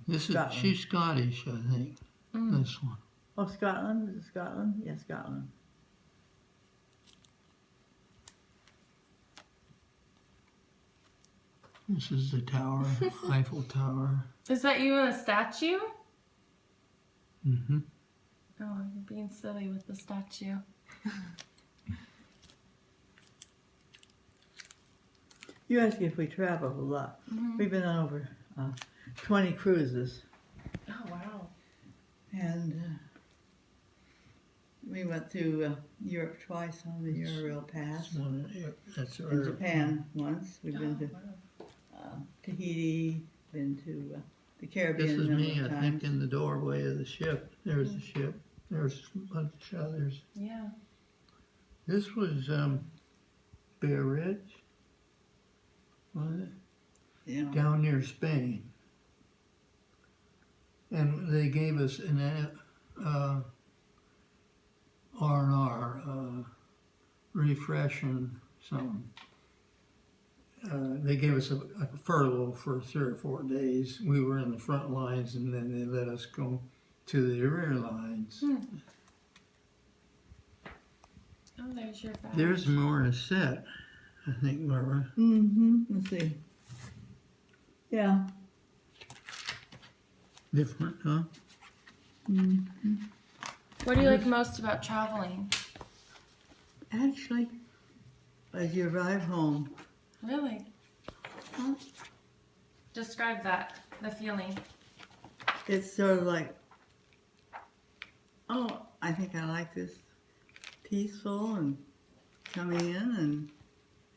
This is Scotland. she's Scottish, I think. This one. Oh, Scotland? Is it Scotland? Yeah, Scotland. This is the tower, Eiffel Tower. Is that you in a statue? Mm-hmm. Oh, you're being silly with the statue. You ask if we travel a lot. We've been on over 20 cruises. Oh, wow. And we went through Europe twice on the Eurail Pass. That's In Japan once. We've been to Wow. Tahiti, been to the Caribbean This is a number me, of I times. think, in the doorway of the ship. There's the ship. There's a bunch of others. Yeah. This was Bear Ridge, was it? Yeah. Down near Spain. And they gave us an R&R, refreshing something. They gave us a furlough for 3 or 4 days. We were in the front lines, and then they let us go to the rear lines. Oh, there's your badge. There's Morissette, I think, Barbara. Let's see. Yeah. Different, huh? What do you like most about traveling? Actually, as you arrive home, Really? Describe that, the feeling. it's sort of like, oh, I think I like this, peaceful, and coming in and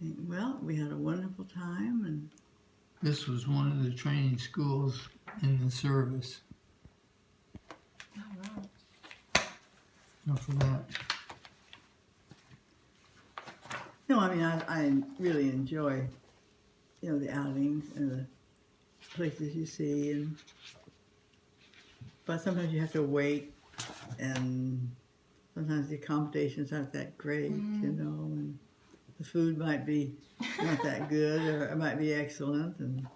think, well, we had a wonderful time, and This was one of the training schools in the service. Oh, wow. Enough of that. no, I mean, I really enjoy, the outings and the places you see, but sometimes you have to wait, and sometimes the accommodations aren't that great, and the food might be not that good, or it might be excellent, and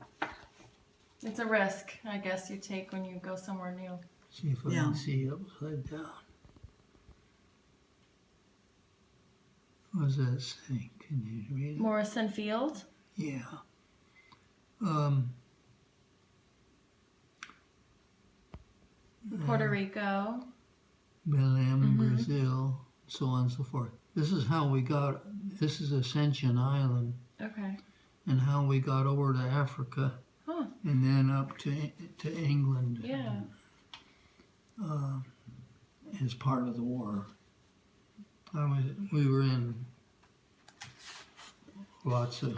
It's a risk, I guess, you take when you go somewhere new. See if I Yeah. can see upside down. What does that say? Can you read it? Morrison Field? Yeah. Puerto Rico. Belém, Brazil, so on and so forth. This is how we got, this is Ascension Island, Okay. and how we got over to Africa, Huh. and then up to England Yeah. as part of the war. We were in lots of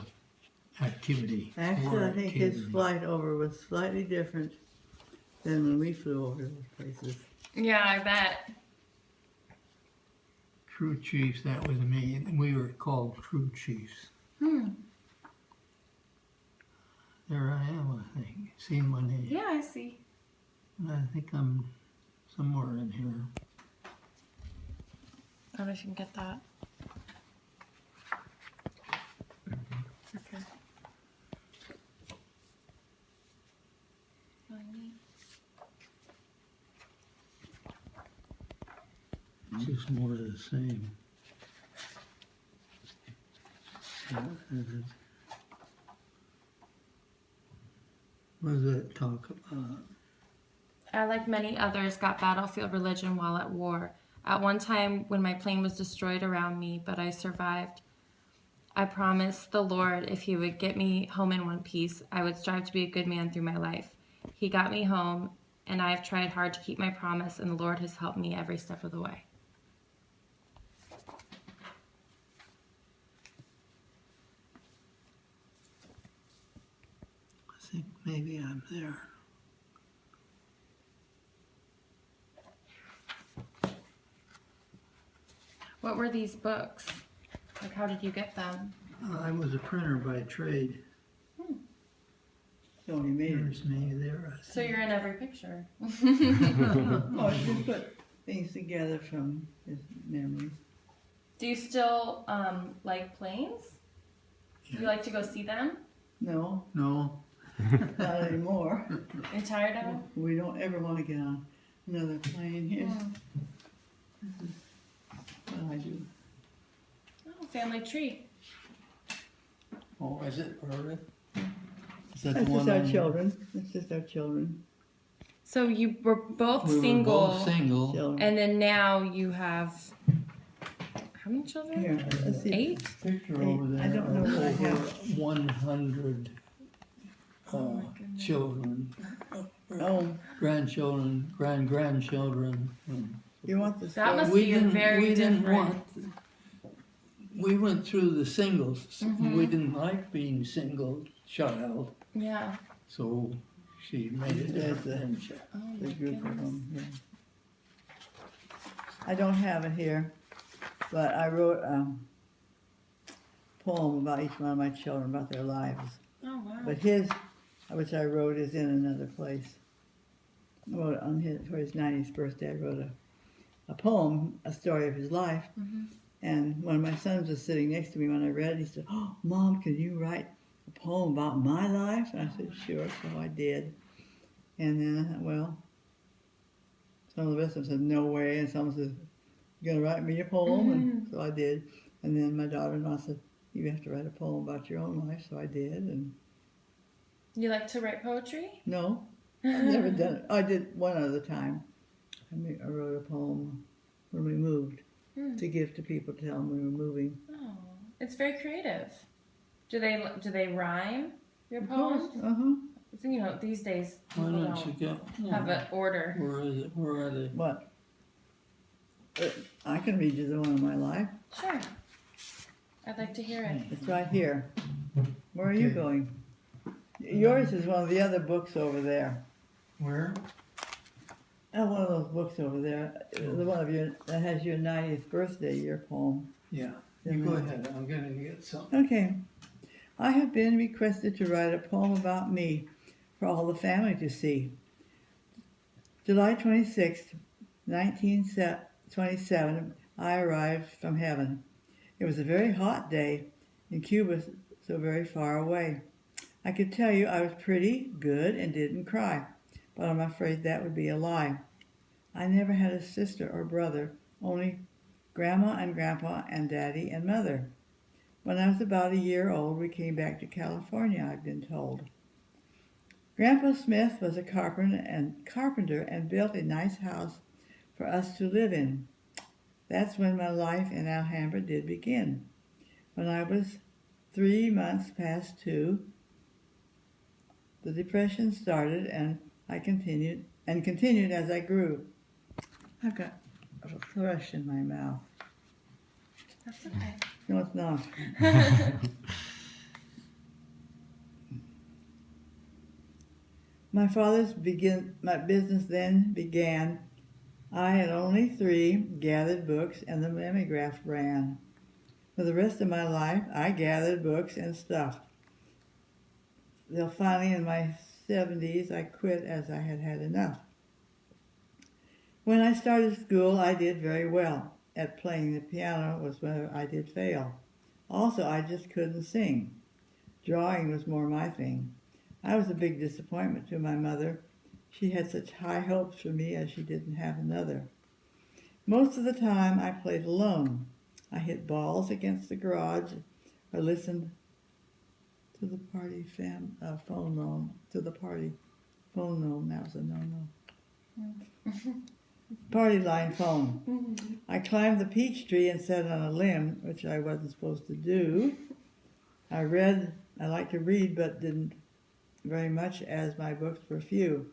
activity. actually, war I think his activity. flight over was slightly different than when we flew over those places. Yeah, I bet. Crew chiefs, that was me, and we were called crew chiefs. Hmm. There I am, I think. See my name? Yeah, I see. And I think I'm somewhere in here. I don't know if you can get that. Okay. Really neat. It's just more of the same. What does that talk about? I, like many others, got battlefield religion while at war. At one time, when my plane was destroyed around me, but I survived, I promised the Lord if He would get me home in one piece, I would strive to be a good man through my life. He got me home, and I have tried hard to keep my promise, and the Lord has helped me every step of the way. I think maybe I'm there. What were these books? Like, how did you get them? I was a printer by trade. So he made it. There's me there. I So think. you're in every picture. Oh, he just put things together from his memories. Do you still like planes? Do you like to go see them? No, No, Not anymore. You tired of them? We don't ever want to get on another plane. Here's what I do. Oh, family tree. Oh, is it, or is that That's the just one our on- children. That's just our children. So you were both We were single, both single. Children. and then now you have how many children? Here, let's see. 8? Picture Eight. over there. I don't know of what I over have. 100 Oh my goodness. children, Oh, grandchildren, grandchildren. you want the That must story? be a very different. We went through the singles. Mhm. We didn't like being single child, Yeah. so she made it There's different. Oh The my group of goodness. them, yeah. I don't have it here, but I wrote a poem about each one of my children, about their lives. Oh wow. But his, which I wrote, is in another place. I wrote on for his 90th birthday, I wrote a poem, a story of his life. Mhm. And one of my sons was sitting next to me when I read it. He said, "Oh, Mom, can you write a poem about my life?" And I said, "Sure." So I did. And then I thought, well, some of the rest of them said, "No way." And some said, "You gonna write me a poem?" And so I did. And then my daughter-in-law said, "You have to write a poem about your own life." So I did. And You like to write poetry? no, I've never done it. I did one other time. I wrote a poem when we moved to give to people to tell them we were moving. Oh, it's very creative. Do they rhyme your Of course. poems? So, you know, these days Why people don't you don't get? have an order. Where is it? Where are they? What? I can read you the one of my life. Sure. I'd like to hear it. It's right here. Where are you Okay. going? Yours is one of the other books over there. Where? Oh, one of those books over there. The one of your that has your 90th birthday, your poem. Yeah. You go ahead. I'm gonna get some. Okay. I have been requested to write a poem about me for all the family to see. July 26th, 1927, I arrived from heaven. It was a very hot day in Cuba, so very far away. I could tell you I was pretty good and didn't cry, but I'm afraid that would be a lie. I never had a sister or brother, only Grandma and Grandpa and Daddy and Mother. When I was about a year old, we came back to California, I've been told. Grandpa Smith was a carpenter and built a nice house for us to live in. That's when my life in Alhambra did begin. When I was 3 months past 2, the Depression started, and I continued as I grew. I've got a thrush in my mouth. That's okay. No, it's not. My business then began. I, at only 3, gathered books, and the mimeograph ran. For the rest of my life, I gathered books and stuff. Till finally, in my 70s, I quit as I had had enough. When I started school, I did very well. At playing the piano was where I did fail. Also, I just couldn't sing. Drawing was more my thing. I was a big disappointment to my mother. She had such high hopes for me as she didn't have another. Most of the time, I played alone. I hit balls against the garage or listened to the party phone gnome. That was a no-no. Party line phone. I climbed the peach tree and sat on a limb, which I wasn't supposed to do. I liked to read, but didn't very much as my books were few.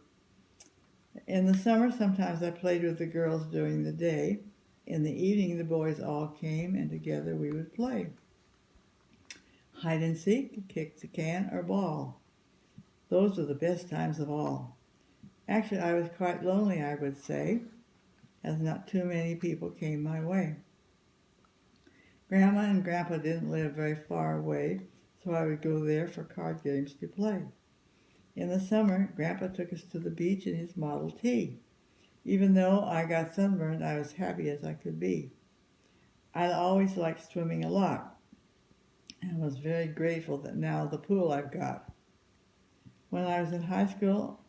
In the summer, sometimes I played with the girls during the day. In the evening, the boys all came, and together we would play. Hide and seek, kick the can, or ball. Those were the best times of all. Actually, I was quite lonely, I would say, as not too many people came my way. Grandma and Grandpa didn't live very far away, so I would go there for card games to play. In the summer, Grandpa took us to the beach in his Model T. Even though I got sunburned, I was happy as I could be. I always liked swimming a lot, and was very grateful that now the pool I've got. When I was in high school,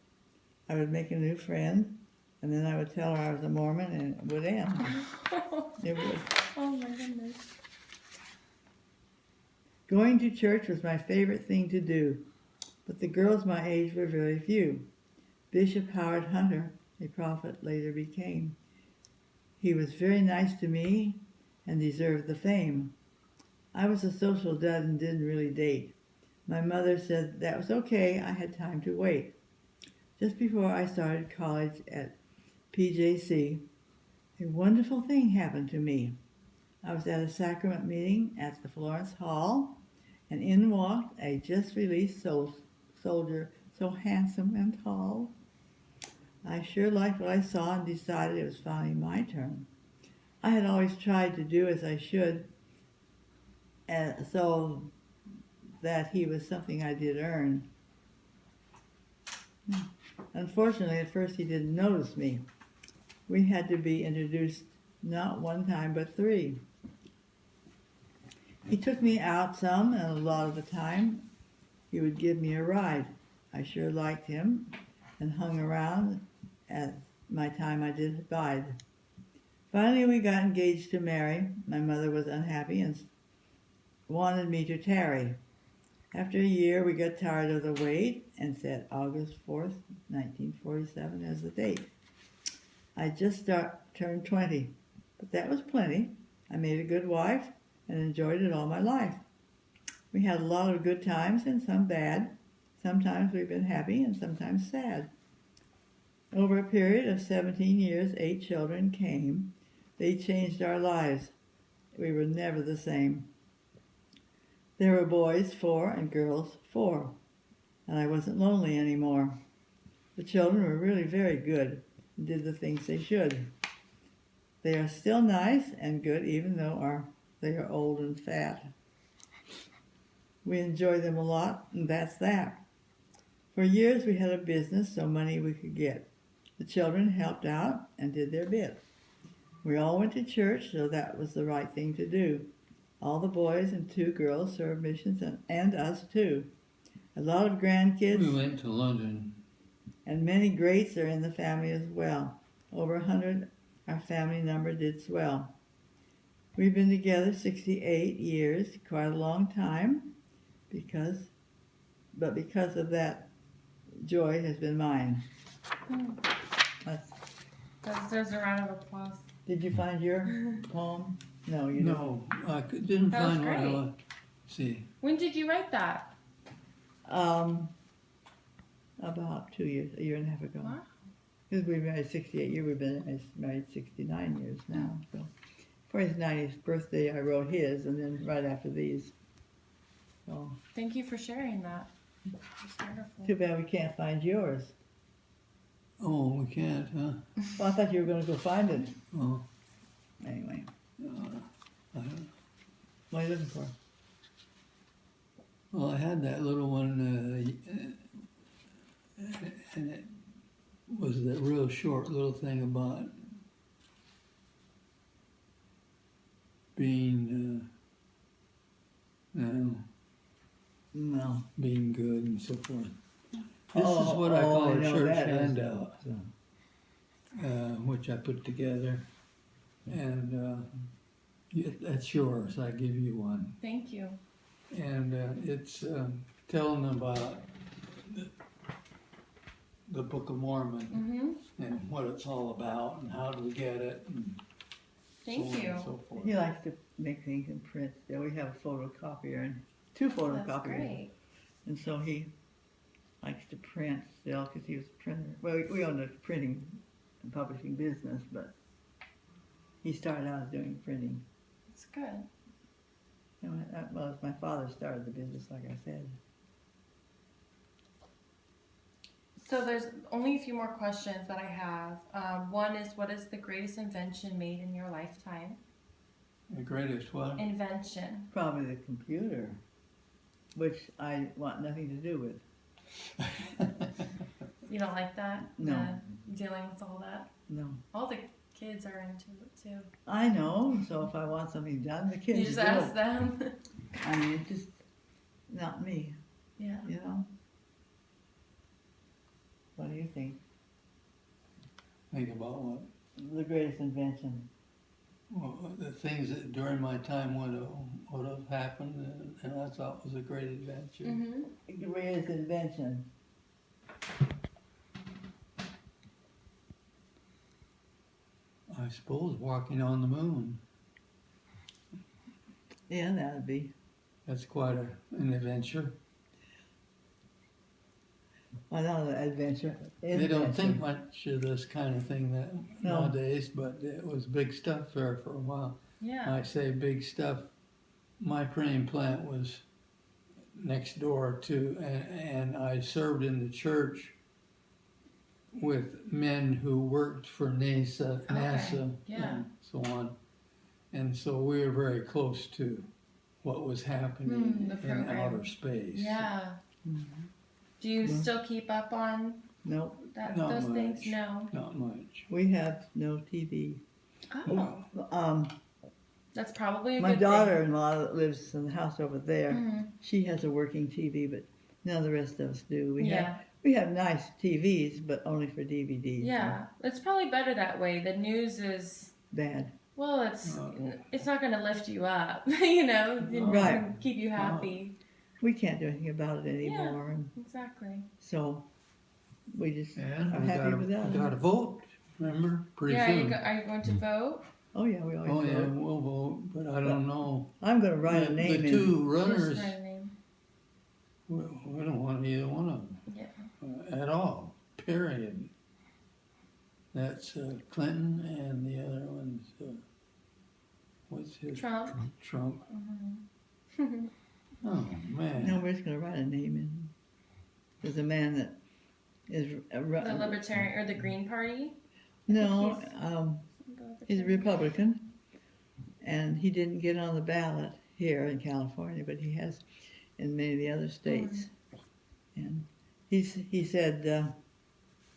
I would make a new friend, and then I would tell her I was a Mormon, and it would end. It would. Oh my goodness. Going to church was my favorite thing to do, but the girls my age were very few. Bishop Howard Hunter, a prophet, later became. He was very nice to me and deserved the fame. I was a social dud and didn't really date. My mother said that was okay, I had time to wait. Just before I started college at PJC, a wonderful thing happened to me. I was at a sacrament meeting at the Florence Hall, and in walked a just-released soldier, so handsome and tall. I sure liked what I saw and decided it was finally my turn. I had always tried to do as I should, so that he was something I did earn. Unfortunately, at first he didn't notice me. We had to be introduced not one time, but 3. He took me out some, and a lot of the time he would give me a ride. I sure liked him and hung around at my time I did bide. Finally, we got engaged to marry. My mother was unhappy and wanted me to tarry. After a year, we got tired of the wait and set August 4th, 1947 as the date. I just turned 20, but that was plenty. I made a good wife and enjoyed it all my life. We had a lot of good times and some bad. Sometimes we've been happy and sometimes sad. Over a period of 17 years, 8 children came. They changed our lives. We were never the same. There were boys 4 and girls 4, and I wasn't lonely anymore. The children were really very good and did the things they should. They are still nice and good even though they are old and fat. We enjoy them a lot, and that's that. For years we had a business, so money we could get. The children helped out and did their bit. We all went to church, so that was the right thing to do. All the boys and 2 girls served missions, and us too. A lot of grandkids. We went to London. And many greats are in the family as well. Over 100, our family number did swell. We've been together 68 years, quite a long time, because of that, joy has been mine. There's a round of applause. Did you find your poem? No, you didn't. No, I didn't That was find what I great. wanted. See, When did you write that? About 2 years, a year and a half ago. Wow. Because we married 68 years, we've been married 69 years now. So for his 90th birthday, I wrote his, and then right after these. So Thank you for sharing that. It's wonderful. too bad we can't find yours. oh, we can't, huh? Well, I thought you were going to go find it. Oh, Anyway, I don't, what are you looking for? well, I had that little one, and it was that real short little thing about being, No. being good and so forth. This is what I call a know church that is, handout, which I put together, and that's yours. I give you one, Thank you. and it's telling about the Book of Mormon Mm-hmm. and what it's all about and how do we get it, and Thank so on you. and so forth. He likes to make things in print. Yeah, we have a photocopier and 2 That's photocopiers. great. And so he likes to print still because he was a printer. Well, we own a printing and publishing business, but he started out doing printing. It's good. Well, my father started the business, like I said. So there's only a few more questions that I have. One is, what is the greatest invention made in your lifetime? The greatest what? Invention. Probably the computer, which I want nothing to do with. You don't like that? No. Dealing with all that? No. All the kids are into it too. I know, so if I want something done, the kids You just do ask it. them. I mean, it's just not me, Yeah. you know? think? Think about what, The greatest invention. well, the things that during my time would have happened, and I thought was a great adventure. Mm-hmm. The greatest invention. I suppose walking on the moon. Yeah, that'd be. That's quite an adventure. Well, not an adventure. They don't think Invention. much of this kind of thing No. nowadays, but it was big stuff there for a while. Yeah. I say big stuff. My praying plant was next door to, and I served in the church with men who worked for NASA, yeah. and so on. And so we were very close to what was happening the in program. outer space. Yeah. Do you Mhm. still keep up on Nope, Not those things? much. No. Not much. we have no TV. Oh, that's probably a My good daughter-in-law that lives in the house over there, thing. she has a working TV, but none of the rest of us do. Yeah. We have nice TVs, but only for DVDs. Yeah. It's probably better that way. The news is, Bad. well, it's not going to lift you up, you know, and Right. keep you happy. We can't do anything about it anymore, and Exactly. so we just And are we happy with that. got to vote. Remember, pretty Yeah. soon. Are you going to vote? Oh yeah, we always Oh yeah, vote. we'll vote, but I don't know. I'm going to write a The name in. two runners, Just write a name. we don't want either one of them Yeah. at all. Period. That's Clinton, and the other one's what's his Trump. Trump. Mhm. Oh man. No, we're just going to write a name in. There's a man that is The Libertarian or the Green Party. no, The he's a Republican, and he didn't get on the ballot here in California, but he has in many of the other states. And he said,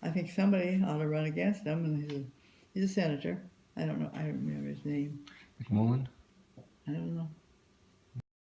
I think somebody ought to run against him, and he's a senator. I don't know. I don't remember his name. McMullen? I don't know.